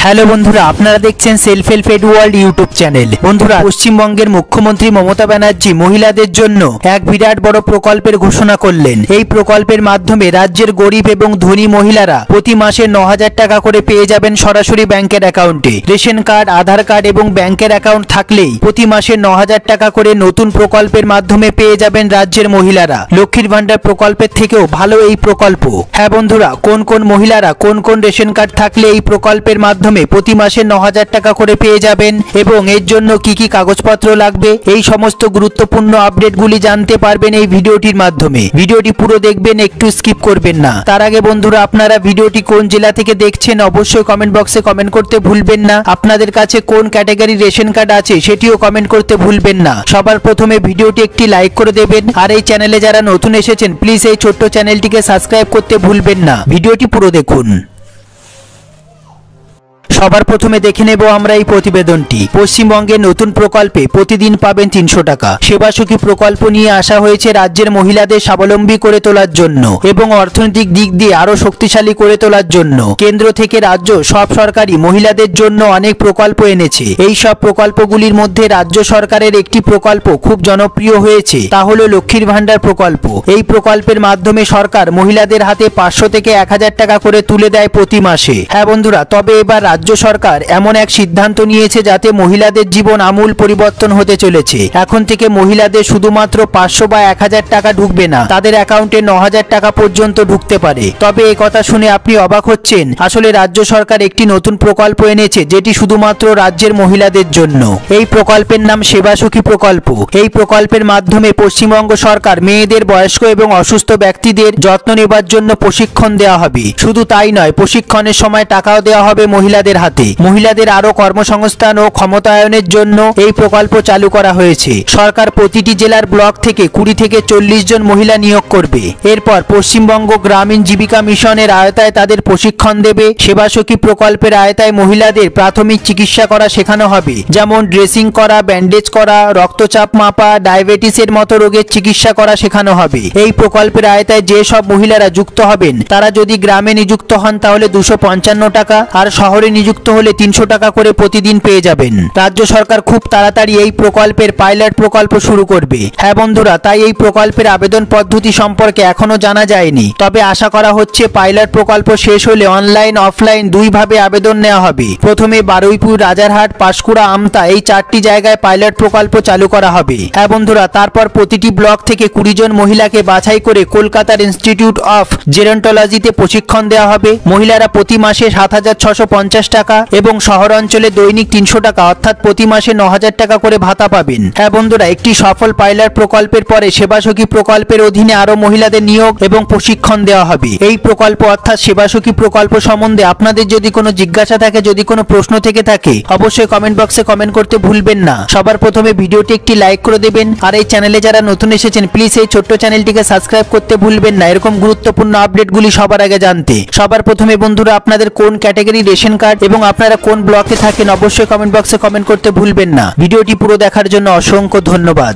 Hello বন্ধুরা, আপনারা দেখছেন self help aid world YouTube channel. বন্ধুরা, পশ্চিমবঙ্গের মুখ্যমন্ত্রী মমতা ব্যানার্জি মহিলাদের জন্য এক বিরাট বড় প্রকল্পের ঘোষণা করলেন। এই প্রকল্পের মাধ্যমে রাজ্যের গরিব এবং ধনী মহিলারা প্রতি মাসে 9,000 টাকা করে পেয়ে যাবেন সরাসরি ব্যাংকের অ্যাকাউন্টে। রেশন কার্ড, আধার কার্ড এবং ব্যাংকের অ্যাকাউন্ট থাকলেই প্রতি মাসে 9,000 টাকা করে নতুন প্রকল্পের মাধ্যমে পেয়ে যাবেন রাজ্যের মহিলারা। লক্ষ্মীর ভান্ডার প্রকল্পের থেকেও ভালো এই প্রকল্প। হ্যাঁ বন্ধুরা, কোন কোন মহিলারা কোন কোন রেশন কার্ড থাকলে এই প্রকল্পের মাধ্যমে প্রতি মাসে 9,000 টাকা করে পেয়ে যাবেন এবং এর জন্য কি কি কাগজপত্র লাগবে, এই সমস্ত গুরুত্বপূর্ণ আপডেটগুলি জানতে পারবেন এই ভিডিওটির মাধ্যমে। ভিডিওটি পুরো দেখবেন, একটু স্কিপ করবেন না। তার আগে বন্ধুরা, আপনারা ভিডিওটি কোন জেলা থেকে দেখছেন অবশ্যই কমেন্ট বক্সে কমেন্ট করতে ভুলবেন না। আপনাদের কাছে কোন ক্যাটাগরি রেশন কার্ড আছে সেটিও কমেন্ট করতে ভুলবেন না। সবার প্রথমে ভিডিওটি একটি লাইক করে দেবেন, আর এই চ্যানেলে যারা নতুন এসেছেন প্লিজ এই ছোট্ট চ্যানেলটিকে সাবস্ক্রাইব করতে ভুলবেন না। ভিডিওটি পুরো দেখুন। সবার প্রথমে দেখে নেব আমরা এই প্রতিবেদনটি। পশ্চিমবঙ্গের নতুন প্রকল্পে প্রতিদিন পাবেন 300 টাকা। সেবাসখী প্রকল্প নিয়ে আসা হয়েছে রাজ্যের মহিলাদের স্বাবলম্বী করে তোলার জন্য এবং অর্থনৈতিক দিক দিয়ে আরো শক্তিশালী করে তোলার জন্য। কেন্দ্র থেকে রাজ্য সব সরকারি মহিলাদের জন্য অনেক প্রকল্প এনেছে। এই সব প্রকল্পগুলির মধ্যে রাজ্য সরকারের একটি প্রকল্প খুব জনপ্রিয় হয়েছে, তা হলো লক্ষ্মীর ভান্ডার প্রকল্প। এই প্রকল্পের মাধ্যমে সরকার মহিলাদের হাতে 500 থেকে 1,000 টাকা করে তুলে দেয় প্রতি মাসে। হ্যাঁ বন্ধুরা, তবে এবার রাজ্য সরকার এমন এক সিদ্ধান্ত নিয়েছে যাতে মহিলাদের জীবন আমূল পরিবর্তন হতে চলেছে। এখন থেকে মহিলাদের শুধুমাত্র 500 বা 1,000 টাকা ঢুকবে না, তাদের অ্যাকাউন্টে 9,000 টাকা পর্যন্ত ঢুকতে পারে। তবে এই কথা শুনে আপনি অবাক হচ্ছেন। আসলে রাজ্য সরকার একটি নতুন প্রকল্প এনেছে যেটি শুধুমাত্র রাজ্যের মহিলাদের জন্য। এই প্রকল্পের নাম সেবাসখী প্রকল্প। এই প্রকল্পের মাধ্যমে পশ্চিমবঙ্গ সরকার মেয়েদের, বয়স্ক এবং অসুস্থ ব্যক্তিদের যত্ন নেবার জন্য প্রশিক্ষণ দেওয়া হবে। শুধু তাই নয়, প্রশিক্ষণের সময় টাকাও দেওয়া হবে মহিলাদের হাতে। মহিলাদের আরো কর্মসংস্থান ও ক্ষমতায়নের জন্য এই প্রকল্প চালু করা হয়েছে। সরকার প্রতিটি জেলার ব্লক থেকে 20 থেকে 40 জন মহিলা নিয়োগ করবে। এরপর পশ্চিমবঙ্গ গ্রামীণ জীবিকা মিশনের আওতায় তাদের প্রশিক্ষণ দেবে। সেবাসখী প্রকল্পের আওতায় মহিলাদের প্রাথমিক চিকিৎসা করা শেখানো হবে, যেমন ড্রেসিং করা, ব্যান্ডেজ করা, রক্তচাপ মাপা, ডায়াবেটিসের মতো রোগের চিকিৎসা করা শেখানো হবে। এই প্রকল্পের আওতায় যে সব মহিলারা যুক্ত হবেন তারা যদি গ্রামে নিযুক্ত হন তাহলে 255 টাকা, আর শহরে নিযুক্ত হলে 300 টাকা করে প্রতিদিন পেয়ে যাবেন। রাজ্য সরকার খুব তাড়াতাড়ি এই প্রকল্পের পাইলট প্রকল্প শুরু করবে। হ্যাঁ বন্ধুরা, তাই এই প্রকল্পের আবেদন পদ্ধতি সম্পর্কে এখনো জানা যায়নি। তবে আশা করা হচ্ছে পাইলট প্রকল্প শেষ হলে অনলাইন অফলাইন দুইভাবে আবেদন নেওয়া হবে। প্রথমে বারুইপুর, রাজারহাট, পাঁশকুড়া, আমতা এই 4টি জায়গায় পাইলট প্রকল্প চালু করা হবে। হ্যাঁ বন্ধুরা, তারপর প্রতিটি ব্লক থেকে 20 জন মহিলাকে বাছাই করে কলকাতার ইনস্টিটিউট অফ জেরন্টোলজিতে প্রশিক্ষণ দেওয়া হবে। মহিলারা প্রতি মাসে 7,650 টাকা এবং শহর অঞ্চলে দৈনিক 300 টাকা, অর্থাৎ প্রতি মাসে 9,000 টাকা করে ভাতা পাবেন। হ্যাঁ বন্ধুরা, একটি সফল পাইলট প্রকল্পের পরে সেবাসখী প্রকল্পের অধীনে আরো মহিলাদের নিয়োগ এবং প্রশিক্ষণ দেওয়া হবে। এই প্রকল্প অর্থাৎ সেবাসখী প্রকল্প সম্বন্ধে আপনাদের যদি কোনো জিজ্ঞাসা থাকে, যদি কোনো প্রশ্ন থেকে থাকে, অবশ্যই কমেন্ট বক্সে কমেন্ট করতে ভুলবেন না। সবার প্রথমে ভিডিওটি একটি লাইক করে দেবেন, আর এই চ্যানেলে যারা নতুন এসেছেন প্লিজ এই ছোট্ট চ্যানেলটিকে সাবস্ক্রাইব করতে ভুলবেন না এরকম গুরুত্বপূর্ণ আপডেটগুলি সবার আগে জানতে। সবার প্রথমে বন্ধুরা, আপনাদের কোন ক্যাটাগরি রেশন কার্ড এবং আপনারা কোন ব্লকে থাকেন অবশ্যই কমেন্ট বক্সে কমেন্ট করতে ভুলবেন না। ভিডিওটি পুরো দেখার জন্য অসংখ্য ধন্যবাদ।